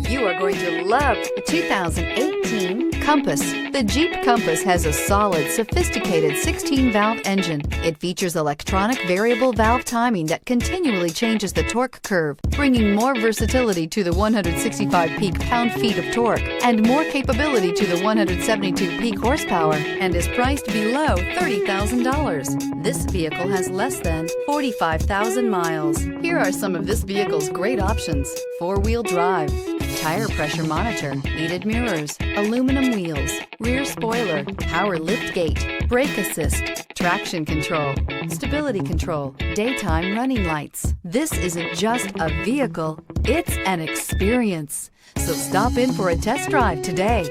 You are going to love the 2018 Compass. The Jeep Compass has a solid, sophisticated 16-valve engine. It features electronic variable valve timing that continually changes the torque curve, bringing more versatility to the 165 peak pound-feet of torque and more capability to the 172 peak horsepower, and is priced below $30,000. This vehicle has less than 45,000 miles. Here are some of this vehicle's great options: four-wheel drive, tire pressure monitor, heated mirrors, aluminum wheels, rear spoiler, power lift gate, brake assist, traction control, stability control, daytime running lights. This isn't just a vehicle, it's an experience. So stop in for a test drive today.